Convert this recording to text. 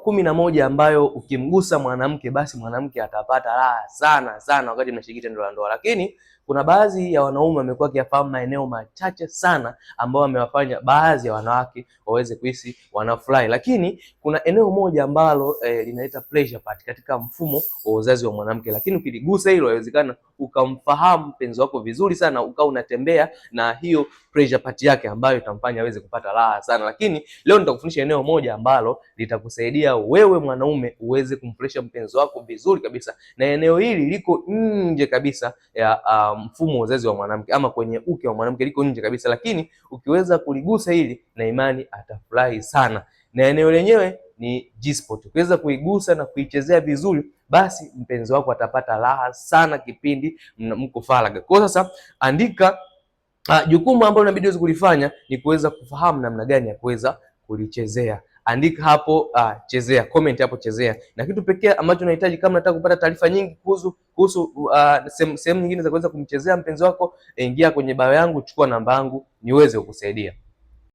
11 ambayo ukimgusa mwanamke basi mwanamke atapata raha sana sana wakati mnashiriki tendo la ndoa. Lakini kuna baadhi ya wanaume wamekuwa wakiyafahamu maeneo machache sana ambayo wamewafanya baadhi ya wanawake waweze kuhisi wanafurahi. Lakini kuna eneo moja ambalo linaita pleasure part katika mfumo wa uzazi wa mwanamke, lakini ukiligusa hilo inawezekana ukamfahamu mpenzi wako vizuri sana, ukawa unatembea na hiyo pleasure part yake ambayo itamfanya aweze kupata raha sana. Lakini leo nitakufundisha eneo moja ambalo litakusaidia wewe mwanaume uweze kumfurahisha mpenzi wako vizuri kabisa, na eneo hili liko nje kabisa ya mfumo wa uzazi wa mwanamke ama kwenye uke wa mwanamke, liko nje kabisa, lakini ukiweza kuligusa hili na imani atafurahi sana. Na eneo lenyewe ni G-spot. Ukiweza kuigusa na kuichezea vizuri, basi mpenzi wako atapata raha sana kipindi mko faragha. Kwa sasa andika jukumu ambalo inabidi uweze kulifanya ni kuweza kufahamu namna gani ya kuweza kulichezea. Andika hapo chezea, comment hapo chezea. Na kitu pekee ambacho unahitaji kama unataka kupata taarifa nyingi kuhusu sehemu nyingine za kuweza kumchezea mpenzi wako, ingia kwenye bio yangu, chukua namba yangu niweze kukusaidia.